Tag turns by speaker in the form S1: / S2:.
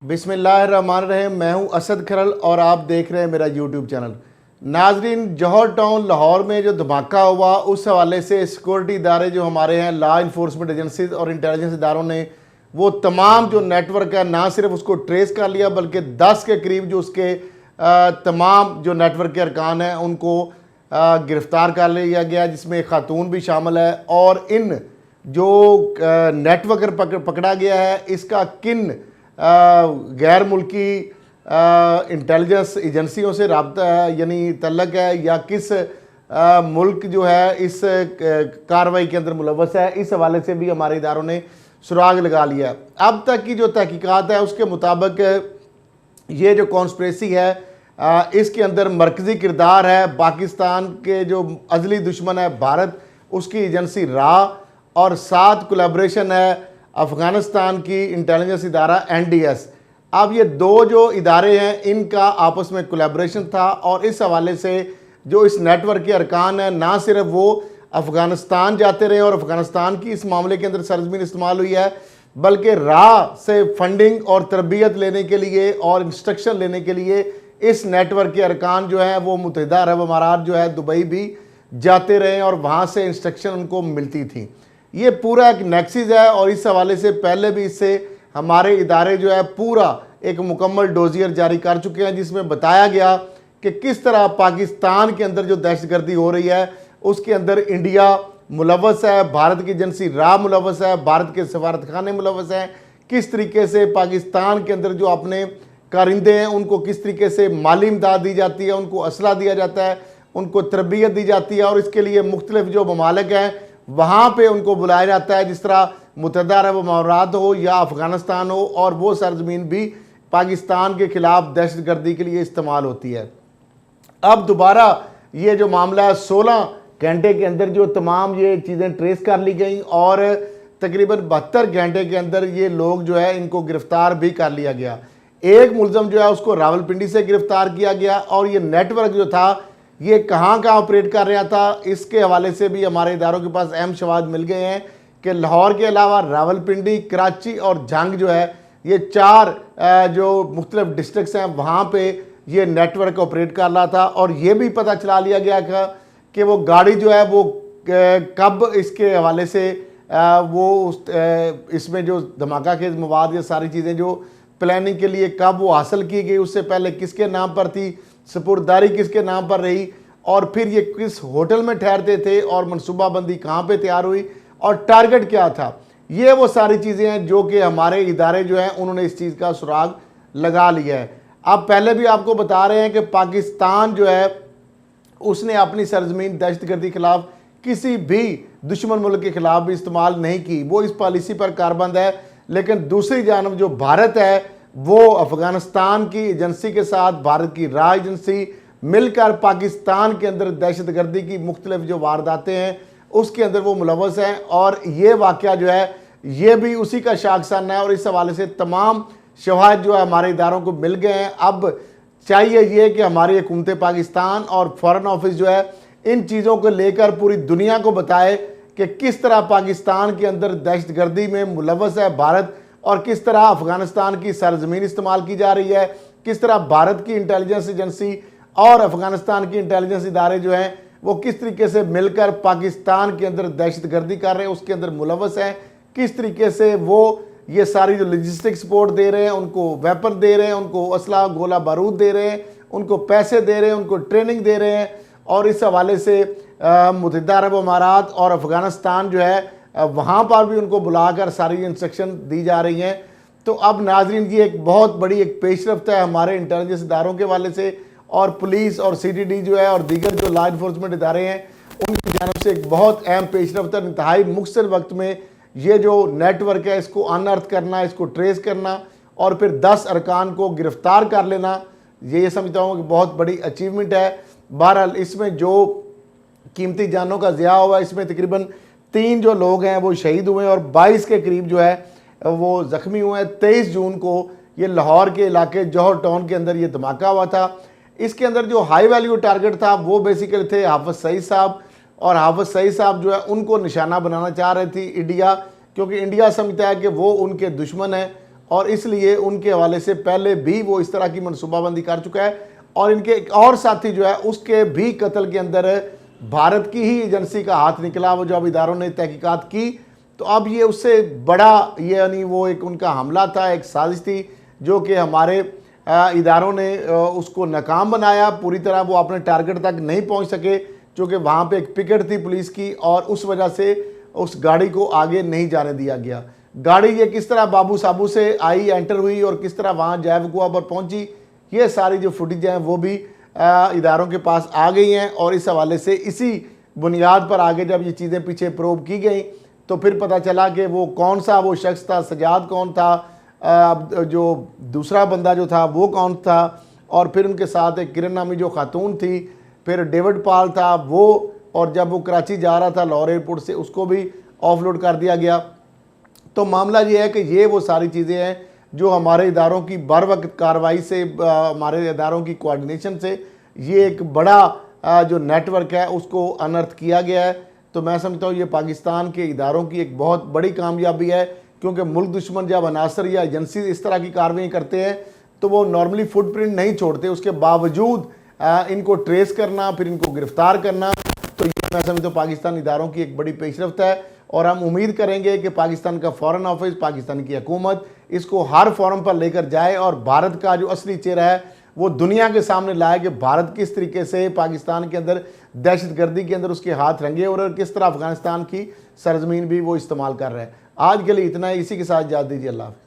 S1: बिस्मिल्लाहिर्रहमानिर्रहीम। मैं हूं असद खरल और आप देख रहे हैं मेरा यूट्यूब चैनल। नाजरीन, जौहर टाउन लाहौर में जो धमाका हुआ उस हवाले से सिक्योरिटी इदारे जो हमारे हैं, लॉ इन्फोर्समेंट एजेंसीज और इंटेलिजेंस इदारों ने वो तमाम जो नेटवर्क है ना सिर्फ उसको ट्रेस कर लिया बल्कि 10 के करीब जो उसके तमाम जो नेटवर्क के अरकान हैं उनको गिरफ़्तार कर लिया गया, जिसमें खातून भी शामिल है। और इन जो नेटवर्कर पकड़ा गया है इसका किन गैर मुल्की इंटेलिजेंस एजेंसियों से रब्ता है यानी तल्लक है या किस मुल्क जो है इस कार्रवाई के अंदर मुलव्वस है, इस हवाले से भी हमारे इदारों ने सुराग लगा लिया। अब तक की जो तहकीकात है उसके मुताबिक ये जो कॉन्स्पिरेसी है इसके अंदर मरकज़ी किरदार है पाकिस्तान के जो अजली दुश्मन है भारत, उसकी एजेंसी रा, और साथ कोलैबोरेशन है अफ़गानिस्तान की इंटेलिजेंस इदारा NDS। अब ये दो जो इदारे हैं इनका आपस में कोलैबोरेशन था और इस हवाले से जो इस नेटवर्क के अरकान हैं ना सिर्फ वो अफ़गानिस्तान जाते रहे और अफ़गानिस्तान की इस मामले के अंदर सरजमीन इस्तेमाल हुई है, बल्कि रा से फंडिंग और तरबियत लेने के लिए और इंस्ट्रक्शन लेने के लिए इस नेटवर्क के अरकान जो हैं वो मुत्तहिदा अरब अमारात जो है दुबई भी जाते रहे और वहाँ से इंस्ट्रक्शन उनको मिलती थी। ये पूरा एक नेक्सिस है और इस हवाले से पहले भी इससे हमारे इदारे जो है पूरा एक मुकम्मल डोजियर जारी कर चुके हैं, जिसमें बताया गया कि किस तरह पाकिस्तान के अंदर जो दहशतगर्दी हो रही है उसके अंदर इंडिया मुलव्वस है, भारत की एजेंसी रा मुलव्वस है, भारत के सफारत खाने मुलव्वस हैं। किस तरीके से पाकिस्तान के अंदर जो अपने कारिंदे हैं उनको किस तरीके से माली इमदाद दी जाती है, उनको असला दिया जाता है, उनको तरबियत दी जाती है और इसके लिए मुख्तलिफ जो ममालिक हैं वहाँ पे उनको बुलाया जाता है, जिस तरह मुत्तहिदा अरब अमारात हो या अफ़गानिस्तान हो, और वो सरजमीन भी पाकिस्तान के ख़िलाफ़ दहशतगर्दी के लिए इस्तेमाल होती है। अब दोबारा ये जो मामला है 16 घंटे के अंदर जो तमाम ये चीज़ें ट्रेस कर ली गई और तकरीबन 72 घंटे के अंदर ये लोग जो है इनको गिरफ़्तार भी कर लिया गया। एक मुलज़म जो है उसको रावलपिंडी से गिरफ़्तार किया गया और ये नेटवर्क जो था ये कहाँ ऑपरेट कर रहा था, इसके हवाले से भी हमारे इदारों के पास अहम शवाहिद मिल गए हैं कि लाहौर के अलावा रावलपिंडी, कराची और जंग जो है ये 4 जो मुख्तलिफ डिस्ट्रिक्ट्स हैं वहाँ पे ये नेटवर्क ऑपरेट कर रहा था। और ये भी पता चला लिया गया कि वो गाड़ी जो है वो कब इसके हवाले से वो इसमें जो धमाका खेज मवाद या सारी चीज़ें जो प्लानिंग के लिए कब वो हासिल की गई, उससे पहले किसके नाम पर थी, सपुर्दारी किसके नाम पर रही, और फिर ये किस होटल में ठहरते थे और मनसूबाबंदी कहाँ पे तैयार हुई और टारगेट क्या था। ये वो सारी चीज़ें हैं जो कि हमारे इदारे जो हैं उन्होंने इस चीज़ का सुराग लगा लिया है। अब पहले भी आपको बता रहे हैं कि पाकिस्तान जो है उसने अपनी सरजमीन दहशतगर्दी के खिलाफ किसी भी दुश्मन मुल्क के खिलाफ भी इस्तेमाल नहीं की, वो इस पॉलिसी पर कारबंद है। लेकिन दूसरी जानब जो भारत है वो अफ़गानिस्तान की एजेंसी के साथ भारत की रा एजेंसी मिलकर पाकिस्तान के अंदर दहशतगर्दी की मुख्तलिफ जो वारदातें हैं उसके अंदर वो मुलव्वस हैं। और ये वाक़या जो है ये भी उसी का शाखसान है और इस हवाले से तमाम शवाहिद जो है हमारे इदारों को मिल गए हैं। अब चाहिए ये कि हमारी हुकूमत पाकिस्तान और फ़ॉरेन ऑफिस जो है इन चीज़ों को लेकर पूरी दुनिया को बताए कि किस तरह पाकिस्तान के अंदर दहशतगर्दी में मुलव्वस है भारत और किस तरह अफ़गानिस्तान की सरजमीन इस्तेमाल की जा रही है, किस तरह भारत की इंटेलिजेंस एजेंसी और अफ़गानिस्तान की इंटेलिजेंस इदारे जो हैं वो किस तरीके से मिलकर पाकिस्तान के अंदर दहशतगर्दी कर रहे हैं, उसके अंदर मुलव्वस हैं, किस तरीके से वो ये सारी जो लॉजिस्टिक सपोर्ट दे रहे हैं, उनको वेपन दे रहे हैं, उनको असला गोला बारूद दे रहे हैं, उनको पैसे दे रहे हैं, उनको ट्रेनिंग दे रहे हैं। और इस हवाले से मुत्तहिदा अरब अमारात और अफ़गानिस्तान जो है वहाँ पर भी उनको बुलाकर सारी इंस्ट्रक्शन दी जा रही हैं। तो अब नाजरीन ये एक बहुत बड़ी एक पेशरफ्त है हमारे इंटेलिजेंस इदारों के हवाले से, और पुलिस और CTD जो है और दीगर जो लॉ इन्फोर्समेंट इदारे हैं उनकी जानब से एक बहुत अहम पेशरफ्त है। इंतहाई मुख्तसर वक्त में ये जो नेटवर्क है इसको अनअर्थ करना, इसको ट्रेस करना और फिर 10 अरकान को गिरफ़्तार कर लेना, ये समझता हूँ कि बहुत बड़ी अचीवमेंट है। बहरहाल इसमें जो कीमती जानों का ज़िया हुआ, इसमें तकरीबन 3 जो लोग हैं वो शहीद हुए और 22 के करीब जो है वो ज़ख्मी हुए हैं। 23 जून को ये लाहौर के इलाके जौहर टाउन के अंदर ये धमाका हुआ था। इसके अंदर जो हाई वैल्यू टारगेट था वो बेसिकली थे हाफिज़ सईद साहब, और हाफिज़ सईद साहब जो है उनको निशाना बनाना चाह रही थी इंडिया, क्योंकि इंडिया समझता है कि वो उनके दुश्मन हैं और इसलिए उनके हवाले से पहले भी वो इस तरह की मनसूबाबंदी कर चुका है और इनके एक और साथी जो है उसके भी कत्ल के अंदर भारत की ही एजेंसी का हाथ निकला। वो जब इदारों ने तहकीकात की तो अब ये उससे बड़ा ये यानी वो एक उनका हमला था, एक साजिश थी जो कि हमारे इदारों ने उसको नाकाम बनाया। पूरी तरह वो अपने टारगेट तक नहीं पहुंच सके क्योंकि वहाँ पे एक पिकेट थी पुलिस की और उस वजह से उस गाड़ी को आगे नहीं जाने दिया गया। गाड़ी ये किस तरह बाबू साबू से आई, एंटर हुई और किस तरह वहाँ जैवकुआ पर पहुँची, ये सारी जो फुटेज हैं वो भी इदारों के पास आ गई हैं। और इस हवाले से इसी बुनियाद पर आगे जब ये चीज़ें पीछे प्रोब की गई तो फिर पता चला कि वो कौन सा वो शख्स था, सजाद कौन था, जो दूसरा बंदा जो था वो कौन था, और फिर उनके साथ एक किरण नामी जो खातून थी, फिर डेविड पाल था वो, और जब वो कराची जा रहा था लाहौर एयरपोर्ट से उसको भी ऑफलोड कर दिया गया। तो मामला ये है कि ये वो सारी चीज़ें हैं जो हमारे इदारों की बर वक्त कार्रवाई से, हमारे इदारों की कोऑर्डिनेशन से ये एक बड़ा जो नेटवर्क है उसको अनर्थ किया गया है। तो मैं समझता हूँ ये पाकिस्तान के इदारों की एक बहुत बड़ी कामयाबी है, क्योंकि मुल्क दुश्मन जब अनासर या एजेंसी इस तरह की कार्रवाई करते हैं तो वो नॉर्मली फुटप्रिंट नहीं छोड़ते, उसके बावजूद इनको ट्रेस करना, फिर इनको गिरफ्तार करना, तो ये मैं समझता हूँ पाकिस्तान इदारों की एक बड़ी पेशरफ्त है। और हम उम्मीद करेंगे कि पाकिस्तान का फॉरेन ऑफिस, पाकिस्तान की हुकूमत इसको हर फोरम पर लेकर जाए और भारत का जो असली चेहरा है वो दुनिया के सामने लाए कि भारत किस तरीके से पाकिस्तान के अंदर दहशतगर्दी के अंदर उसके हाथ रंगे और किस तरह अफगानिस्तान की सरजमीन भी वो इस्तेमाल कर रहे हैं। आज के लिए इतना ही, इसी के साथ इजाज़त दीजिए। अल्लाह हाफ़िज़।